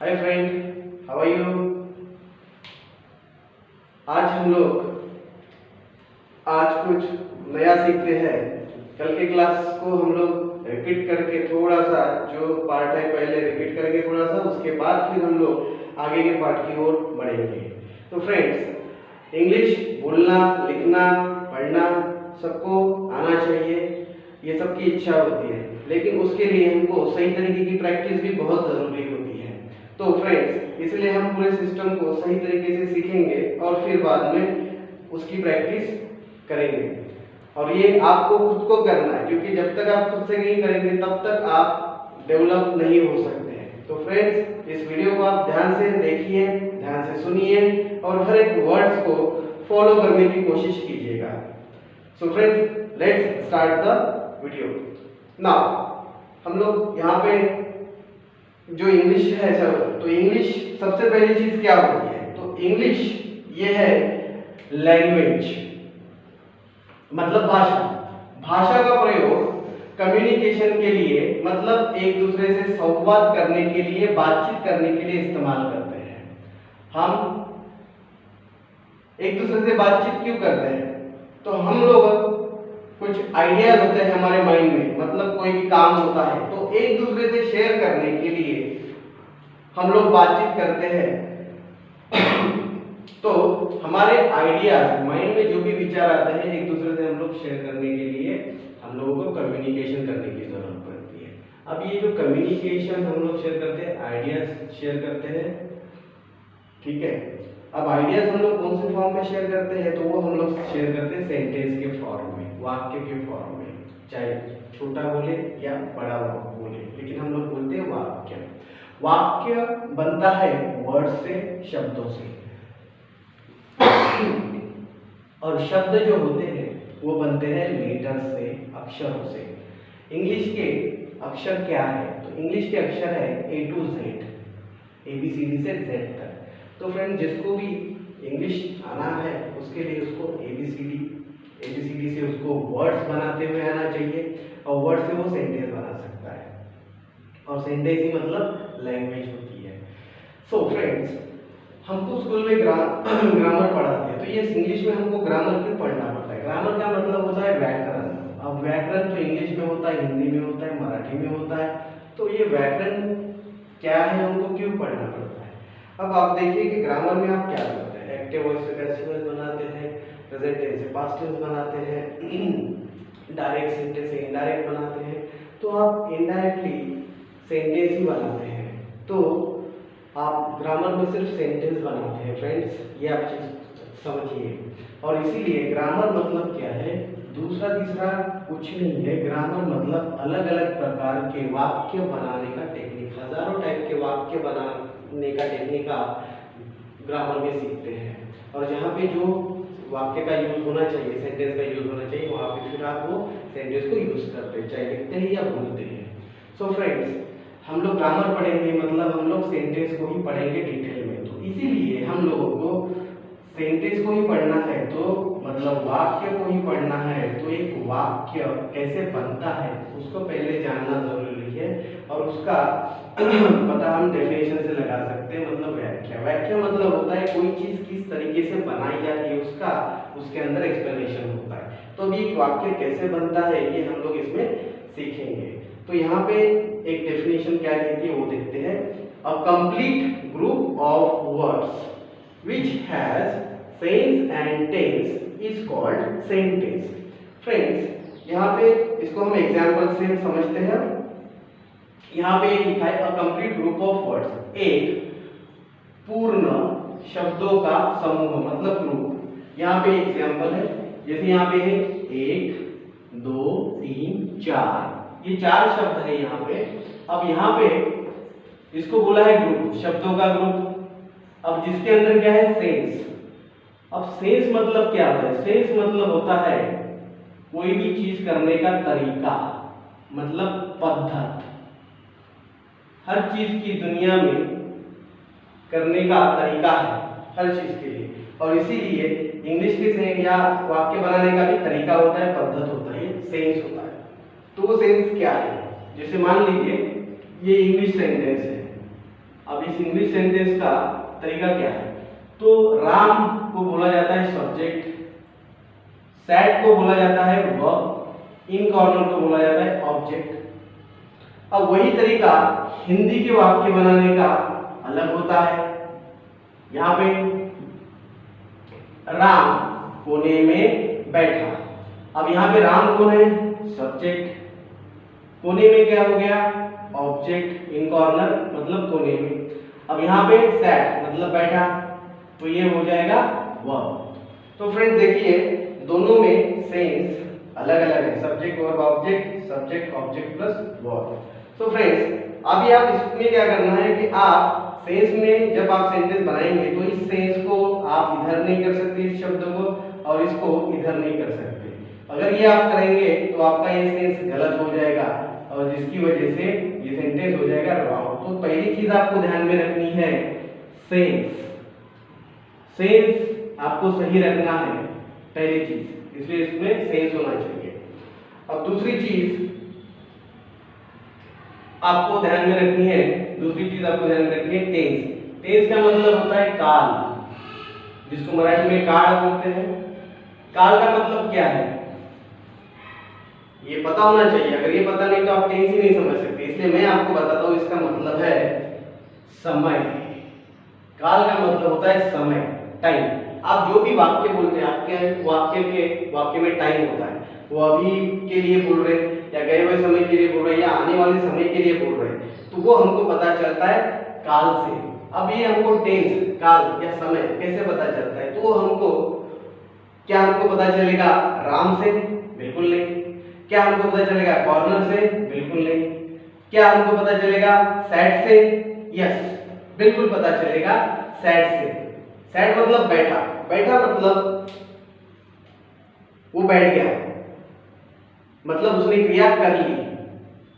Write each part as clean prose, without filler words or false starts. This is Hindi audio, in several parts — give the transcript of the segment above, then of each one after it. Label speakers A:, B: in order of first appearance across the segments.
A: Hi friend, how are you. आज कुछ नया सीखते हैं। कल के क्लास को हम लोग रिपीट करके थोड़ा सा जो पार्ट है पहले रिपीट करेंगे थोड़ा सा, उसके बाद फिर हम लोग आगे के पार्ट की ओर बढ़ेंगे। तो फ्रेंड्स, इंग्लिश बोलना, लिखना, पढ़ना सबको आना चाहिए, ये सबकी इच्छा होती है, लेकिन उसके लिए हमको सही तरीके की प्रैक्टिस भी बहुत ज़रूरी होती है। तो फ्रेंड्स, इसलिए हम पूरे सिस्टम को सही तरीके से सीखेंगे और फिर बाद में उसकी प्रैक्टिस करेंगे। और ये आपको खुद को करना है, क्योंकि जब तक आप खुद से नहीं करेंगे तब तक आप डेवलप नहीं हो सकते हैं। तो फ्रेंड्स, इस वीडियो को आप ध्यान से देखिए, ध्यान से सुनिए और हर एक वर्ड्स को फॉलो करने की कोशिश कीजिएगा। So friends, let's start the video now. हम लोग यहाँ पे जो इंग्लिश है सर, तो इंग्लिश सबसे पहली चीज क्या होती है? तो इंग्लिश ये है लैंग्वेज, मतलब भाषा। भाषा का प्रयोग कम्युनिकेशन के लिए, मतलब एक दूसरे से संवाद करने के लिए, बातचीत करने के लिए इस्तेमाल करते हैं। हम एक दूसरे से बातचीत क्यों करते हैं? तो हम लोग कुछ आइडियाज होते हैं हमारे माइंड में, मतलब कोई भी काम होता है तो एक दूसरे से शेयर करने के लिए हम लोग बातचीत करते हैं। तो हमारे आइडियाज, माइंड में जो भी विचार आते हैं, एक दूसरे से हम लोग शेयर करने के लिए हम लोगों को कम्युनिकेशन करने की जरूरत पड़ती है। अब ये जो कम्युनिकेशन हम लोग शेयर करते हैं, आइडियाज शेयर करते हैं, ठीक है। अब आइडियाज हम लोग कौन से फॉर्म में शेयर करते हैं? तो वो हम लोग शेयर करते हैं सेंटेंस के फॉर्म में, वाक्य के फॉर्म में, चाहे छोटा बोले या बड़ा बोले, लेकिन हम लोग बोलते हैं वाक्य। वाक्य बनता है वर्ड से, शब्दों से, और शब्द जो होते हैं वो बनते हैं लेटर से, अक्षरों से। इंग्लिश के अक्षर क्या है? तो इंग्लिश के अक्षर है A to Z, ABCD से Z तक। तो फ्रेंड, जिसको भी इंग्लिश आना है उसके लिए उसको ABCD से उसको वर्ड्स बनाते हुए आना चाहिए, और वर्ड से वो सेंटेंस बना सकता है, और सेंटेंस ही मतलब लैंग्वेज होती है। सो फ्रेंड्स, हमको स्कूल में ग्रामर पढ़ाते हैं, तो ये इंग्लिश में हमको ग्रामर क्यों पढ़ना पड़ता है? ग्रामर का मतलब होता है व्याकरण। अब व्याकरण तो इंग्लिश में होता है, हिंदी में होता है, मराठी में होता है, तो ये व्याकरण क्या है, हमको क्यों पढ़ना पड़ता है? अब आप देखिए कि ग्रामर में आप क्या करते हैं, एक्टिव वॉइस से पैसिव वॉइस बनाते हैं, प्रेजेंट टेंस से पास्ट टेंस बनाते हैं, डायरेक्ट सेंटेंस से इनडायरेक्ट बनाते हैं। तो आप इनडायरेक्टली सेंटेंस ही बनाते हैं, तो आप ग्रामर में सिर्फ सेंटेंस बनाते हैं। फ्रेंड्स, ये आप चीज समझिए। और इसीलिए ग्रामर मतलब क्या है? दूसरा तीसरा कुछ नहीं है। ग्रामर मतलब अलग अलग प्रकार के वाक्य बनाने का टेक्निक, हजारों टाइप के वाक्य बनाने का टेक्निक आप ग्रामर में सीखते हैं। और जहाँ पे जो वाक्य का यूज होना चाहिए, सेंटेंस का यूज होना चाहिए, वहाँ पे फिर आप वो सेंटेंस को यूज करते हैं, चाहे लिखते हैं या बोलते हैं। सो फ्रेंड्स, हम लोग ग्रामर पढ़ेंगे, मतलब हम लोग सेंटेंस को ही पढ़ेंगे डिटेल में। तो इसीलिए हम लोगों को सेंटेंस को ही पढ़ना है, तो मतलब वाक्य को ही पढ़ना है। तो एक वाक्य कैसे बनता है उसको पहले जानना जरूरी है, और उसका पता हम डेफिनेशन से लगा सकते हैं, मतलब व्याख्या। व्याख्या मतलब होता है कोई चीज किस तरीके से बनाई जाती है, उसका उसके अंदर एक्सप्लेनेशन होता है। तो अभी एक वाक्य कैसे बनता है ये हम लोग इसमें सीखेंगे। तो यहाँ पे एक डेफिनेशन क्या कहती है वो देखते हैं। A complete group of words which has sense and tense is called sentence. Friends, यहाँ पे इसको हम एग्जाम्पल से समझते हैं। यहाँ पे एक लिखा है a complete group of words, एक पूर्ण शब्दों का समूह, मतलब ग्रुप। यहाँ पे एग्जाम्पल है, जैसे यहाँ पे है 1 2 3 4, ये 4 शब्द है यहाँ पे। अब यहाँ पे इसको बोला है ग्रुप, शब्दों का ग्रुप। अब जिसके अंदर क्या है? सेंस। अब सेंस मतलब क्या होता है? सेंस मतलब होता है कोई भी चीज करने का तरीका, मतलब पद्धत। हर चीज की दुनिया में करने का तरीका है, हर चीज के लिए। और इसीलिए इंग्लिश के या वाक्य बनाने का भी तरीका होता है, पद्धत होता है, सेंस होता है। तो वो सेंस क्या है? जैसे मान लीजिए ये इंग्लिश सेंटेंस है। अब इस इंग्लिश सेंटेंस का तरीका क्या है। तो राम को बोला जाता है सब्जेक्ट, सैड को बोला जाता है वर्ब, इन कॉर्नर को बोला जाता है ऑब्जेक्ट। अब वही तरीका हिंदी के वाक्य बनाने का अलग होता है। यहाँ पे राम कोने में बैठा, अब यहाँ पे राम कौन है, सब्जेक्ट, कोने में क्या हो गया, ऑब्जेक्ट, इन कॉर्नर मतलब कोने में। अब यहाँ पे सैट मतलब बैठा, तो ये हो जाएगा वर्ब। तो फ्रेंड देखिए दोनों में सेंस अलग अलग है, subject verb object, subject object plus verb. तो फ्रेंड्स अभी आप इसमें क्या करना है कि आप सेंस में जब आप सेंटेंस बनाएंगे तो इस सेंस को आप इधर नहीं कर सकते इस शब्द को, और इसको इधर नहीं कर सकते। अगर ये आप करेंगे तो आपका ये सेंस गलत हो जाएगा और जिसकी वजह से ये सेंटेंस हो जाएगा रॉन्ग। तो पहली चीज आपको ध्यान में रखनी है सेंस, सेंस आपको सही रखना है पहली चीज, इसलिए इसमें सेंस होना चाहिए। अब दूसरी चीज आपको ध्यान में रखनी है, दूसरी चीज आपको ध्यान में रखनी है टेंस। टेंस का मतलब होता है काल, जिसको मराठी में काल बोलते हैं। काल का मतलब क्या है ये पता होना चाहिए, अगर ये पता नहीं तो आप टेंस ही नहीं समझ सकते, इसलिए मैं आपको बताता हूँ। इसका मतलब है समय। काल का मतलब होता है समय, टाइम। आप जो भी वाक्य बोलते हैं आपके वाक्य में टाइम होता है, वो अभी के लिए बोल रहे हैं या गए हुए समय के लिए बोल रहे हैं या आने वाले समय के लिए बोल रहे हैं, तो वो हमको पता चलता है काल से। अब ये हमको टेंस, काल या समय कैसे पता चलता है, तो हमको क्या हमको पता चलेगा राम से, बिल्कुल नहीं। क्या हमको पता चलेगा कॉर्नर से, बिल्कुल नहीं। क्या हमको पता चलेगा सैड से, यस बिल्कुल पता चलेगा सैड से। सैड मतलब बैठा, बैठा मतलब वो बैठ गया, मतलब उसने क्रिया कर ली,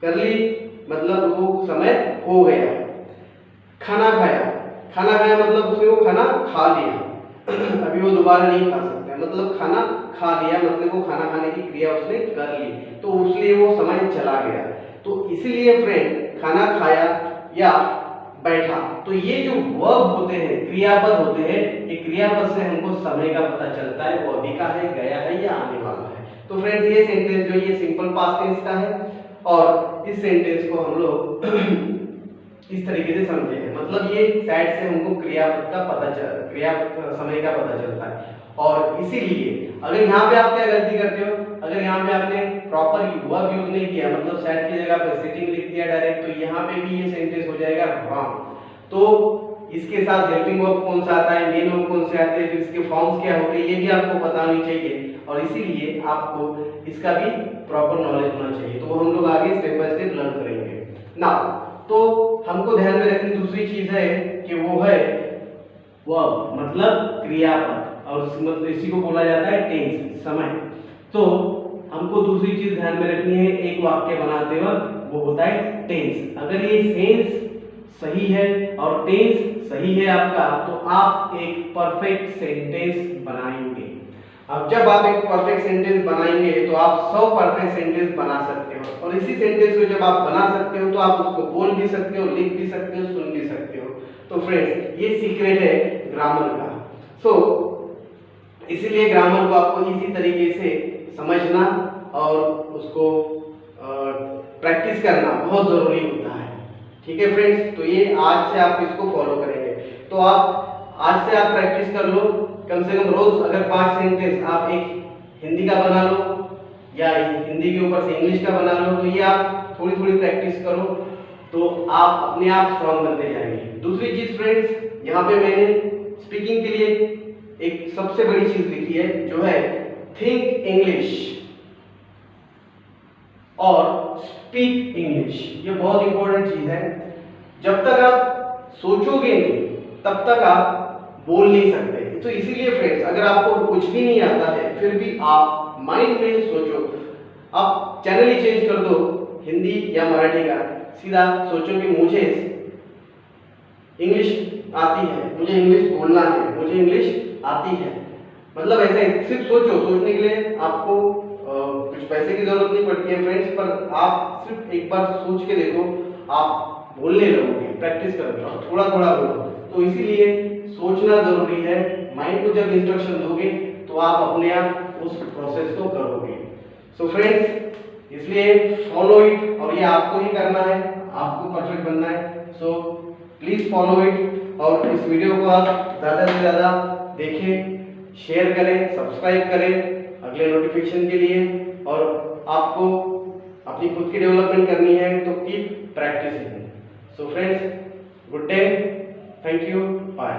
A: कर ली मतलब वो समय हो गया। खाना खाया, खाना खाया मतलब उसने वो खाना खा लिया, अभी वो दोबारा नहीं खा सकता, मतलब खाना खा लिया मतलब वो खाना खाने की क्रिया उसने कर ली, तो इसलिए वो समय चला गया। तो इसलिए फ्रेंड खाना खाया या बैठा, तो ये जो वर्ब होते हैं, क्रियापद होते हैं, ये क्रियापद से हमको समय का पता चलता है, वो अभी का है, गया है या आने वाला है। तो फ्रेंड्स ये सेंटेंस जो ये सिंपल पास्ट टेंस का है, और इस सेंटेंस को हम लोग इस तरीके से समझे हैं, मतलब ये साइड से हमको क्रियापद का पता चल, क्रियापद समय का पता चलता है। और इसीलिए अगर यहाँ पे आप क्या गलती करते हो, अगर यहाँ पे आपने प्रॉपर वर्ब यूज नहीं किया, मतलब साइड की जगह पर सिटिंग लिख दिया डायरेक्ट, तो यहाँ पे भी ये सेंटेंस हो जाएगा रॉन्ग। तो इसके साथ हेल्पिंग वर्ब कौन सा आता है, मेन वर्ब कौन से आते हैं, फिर इसके फॉर्म्स क्या होते हैं, ये भी आपको पता होनी चाहिए, और इसीलिए आपको इसका भी प्रॉपर नॉलेज होना चाहिए। तो हम लोग आगे स्टेप बाय स्टेप लर्न करेंगे ना। तो हमको ध्यान में रखनी दूसरी चीज है कि वो है वर्ब मतलब क्रियापद, और मतलब इसी को बोला जाता है टेंस, समय। तो हमको दूसरी चीज ध्यान में रखनी है एक वाक्य बनाते वक्त, वो होता है टेंस। अगर ये सेंस सही है और टेंस सही है आपका, तो आप एक परफेक्ट सेंटेंस बनाएंगे। अब जब आप एक परफेक्ट सेंटेंस बनाएंगे तो आप 100 परफेक्ट सेंटेंस बना सकते हो, और इसी सेंटेंस को जब आप बना सकते हो तो आप उसको बोल भी सकते हो, लिख भी सकते हो, सुन भी सकते हो। तो फ्रेंड्स ये सीक्रेट है ग्रामर का। इसीलिए ग्रामर को आपको इसी तरीके से समझना और उसको प्रैक्टिस करना बहुत जरूरी होता है। ठीक है फ्रेंड्स, तो ये आज से आप इसको फॉलो करेंगे। तो आप आज से आप प्रैक्टिस कर लो, कम से कम रोज अगर 5 सेंटेंस आप एक हिंदी का बना लो या हिंदी के ऊपर से इंग्लिश का बना लो, तो ये आप थोड़ी थोड़ी प्रैक्टिस करो तो आप अपने आप स्ट्रांग बनते जाएंगे। दूसरी चीज फ्रेंड्स, यहाँ पे मैंने स्पीकिंग के लिए एक सबसे बड़ी चीज लिखी है, जो है थिंक इंग्लिश और स्पीक इंग्लिश। ये बहुत इंपॉर्टेंट चीज है। जब तक आप सोचोगे नहीं तब तक आप बोल नहीं सकते। तो इसीलिए फ्रेंड्स अगर आपको कुछ भी नहीं आता है फिर भी आप माइंड में सोचो, आप चैनल ही चेंज कर दो हिंदी या मराठी का, सीधा सोचो कि मुझे इंग्लिश आती है, मुझे इंग्लिश बोलना है, मुझे इंग्लिश आती है, मतलब ऐसे सिर्फ सोचो। सोचने के लिए आपको कुछ पैसे की जरूरत नहीं पड़ती है फ्रेंड्स, पर आप सिर्फ एक बार सोच के देखो, आप बोलने लगोगे। प्रैक्टिस करोगे और थोड़ा थोड़ा बोलो। तो इसीलिए सोचना जरूरी है। माइंड को जब इंस्ट्रक्शन दोगे तो आप अपने आप उस प्रोसेस को करोगे। सो फ्रेंड्स, इसलिए फॉलो इट, और ये आपको ही करना है, आपको परफेक्ट बनना है। सो प्लीज फॉलो इट, और इस वीडियो को आप ज़्यादा से ज़्यादा देखें, शेयर करें, सब्सक्राइब करें अगले नोटिफिकेशन के लिए। और आपको अपनी खुद की डेवलपमेंट करनी है तो keep practicing. So friends, good day, thank you, bye.